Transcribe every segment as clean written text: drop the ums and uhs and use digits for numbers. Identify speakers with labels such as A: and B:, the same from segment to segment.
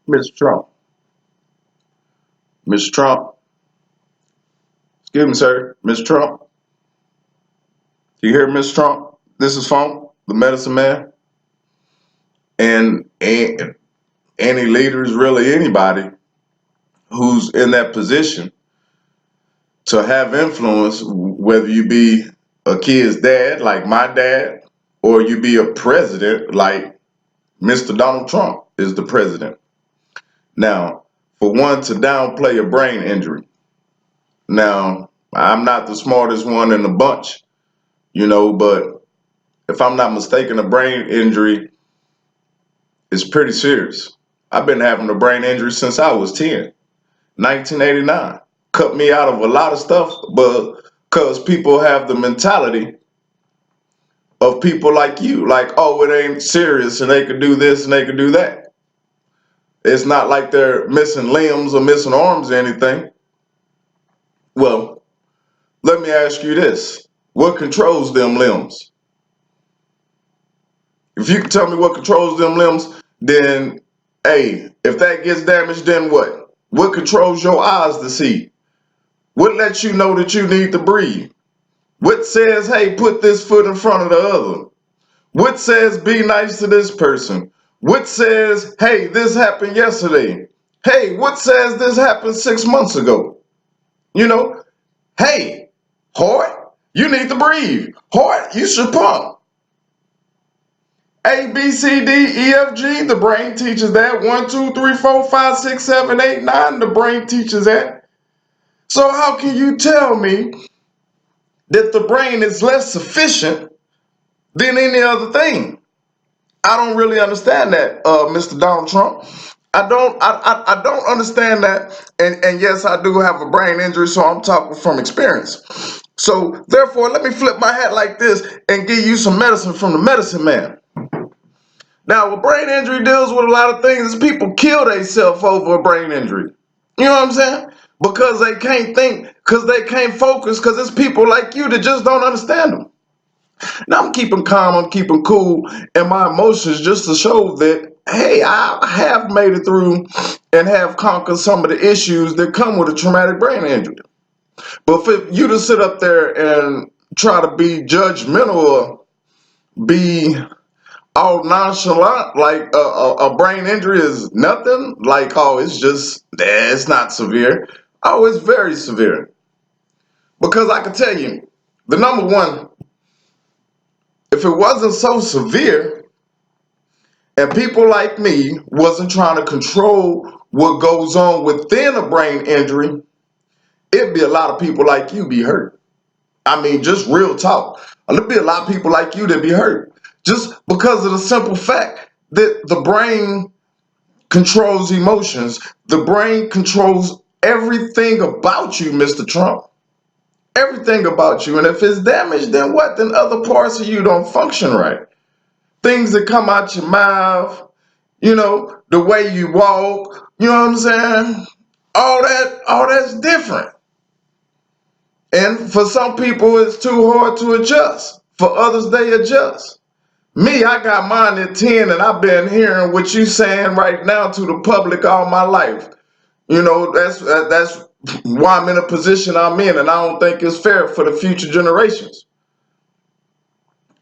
A: Mr. Trump. Mr. Trump. Excuse me, sir. Mr. Trump. Do you hear Mr. Trump? This is Funk, the medicine man. And any leaders, really anybody who's in that position to have influence, whether you be a kid's dad like my dad, or you be a president like Mr. Donald Trump is the president. Now, for one to downplay a brain injury. Now, I'm not the smartest one in the bunch, but if I'm not mistaken, a brain injury is pretty serious. I've been having a brain injury since I was 10, 1989. Cut me out of a lot of stuff, but because people have the mentality of people like you, like, oh, it ain't serious and they could do this and they could do that. It's not like they're missing limbs or missing arms or anything. Well, let me ask you this. What controls them limbs? If you can tell me what controls them limbs, then, hey, if that gets damaged, then what? What controls your eyes to see? What lets you know that you need to breathe? What says, hey, put this foot in front of the other? What says, be nice to this person? What says, hey, this happened yesterday? Hey, what says this happened 6 months ago? You know, hey, heart, you need to breathe. Heart, you should pump. A, B, C, D, E, F, G, the brain teaches that. 1, 2, 3, 4, 5, 6, 7, 8, 9, the brain teaches that. So how can you tell me that the brain is less sufficient than any other thing? I don't really understand that, Mr. Donald Trump. I don't understand that. And yes, I do have a brain injury, so I'm talking from experience. So therefore, let me flip my hat like this and give you some medicine from the medicine man. Now, a brain injury deals with a lot of things. People kill themselves over a brain injury. You know what I'm saying? Because they can't think, because they can't focus, because it's people like you that just don't understand them. Now, I'm keeping calm, I'm keeping cool, and my emotions just to show that, hey, I have made it through and have conquered some of the issues that come with a traumatic brain injury. But for you to sit up there and try to be judgmental or be all nonchalant, like a brain injury is nothing, like, oh, it's not severe. Oh, it's very severe. Because I can tell you, the number one, if it wasn't so severe and people like me wasn't trying to control what goes on within a brain injury, it'd be a lot of people like you be hurt. I mean, just real talk. There'd be a lot of people like you that be hurt. Just because of the simple fact that the brain controls emotions. The brain controls everything about you, Mr. Trump. Everything about you. And if it's damaged, then what? Then other parts of you don't function right. Things that come out your mouth, the way you walk, you know what I'm saying? All that's different. And for some people, it's too hard to adjust. For others, they adjust. Me, I got mine at 10, and I've been hearing what you saying right now to the public all my life. That's why I'm in a position I'm in, and I don't think it's fair for the future generations.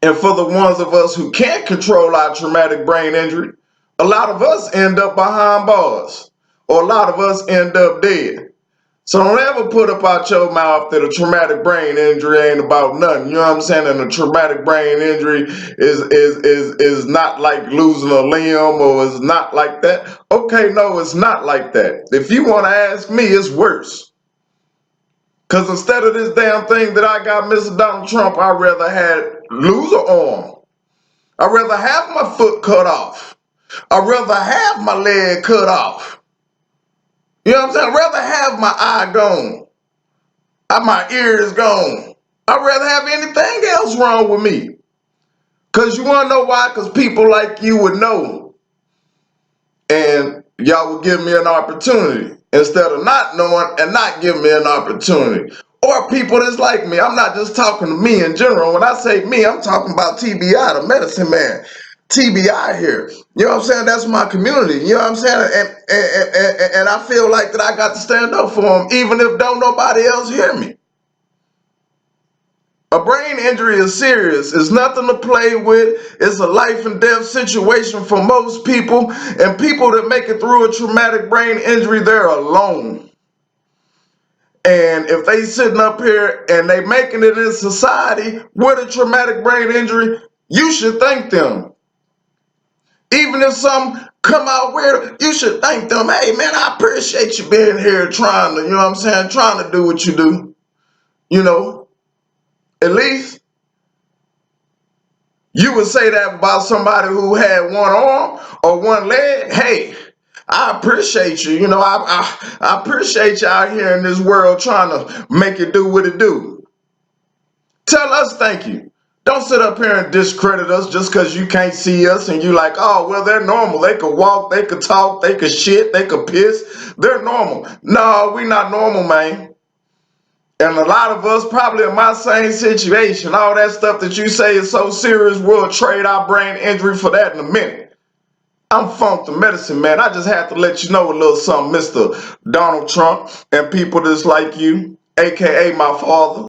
A: And for the ones of us who can't control our traumatic brain injury, a lot of us end up behind bars, or a lot of us end up dead. So don't ever put up out your mouth that a traumatic brain injury ain't about nothing. You know what I'm saying? And a traumatic brain injury is not like losing a limb, or is not like that. Okay, no, it's not like that. If you want to ask me, it's worse. Because instead of this damn thing that I got, Mr. Donald Trump, I'd rather lose an arm. I'd rather have my foot cut off. I'd rather have my leg cut off. You know what I'm saying? I'd rather have my eye gone. My ear is gone. I'd rather have anything else wrong with me. Because you want to know why? Because people like you would know. And y'all would give me an opportunity instead of not knowing and not giving me an opportunity. Or people that's like me. I'm not just talking to me in general. When I say me, I'm talking about TBI, the medicine man. TBI here. You know what I'm saying? That's my community. You know what I'm saying? And I feel like that I got to stand up for them, even if don't nobody else hear me. A brain injury is serious. It's nothing to play with. It's a life and death situation for most people. And people that make it through a traumatic brain injury, they're alone. And if they sitting up here and they making it in society with a traumatic brain injury, you should thank them. Even if some come out weird, you should thank them. Hey man, I appreciate you being here trying to, you know what I'm saying, trying to do what you do. You know, at least you would say that about somebody who had one arm or one leg. Hey, I appreciate you. You know, I appreciate you out here in this world trying to make it do what it do. Tell us thank you. Don't sit up here and discredit us just because you can't see us and you like, oh, well, they're normal. They could walk, they could talk, they could shit, they could piss. They're normal. No, we not normal, man. And a lot of us probably in my same situation. All that stuff that you say is so serious, we'll trade our brain injury for that in a minute. I'm Funk the Medicine Man. I just had to let you know a little something, Mr. Donald Trump and people that's like you, aka my father.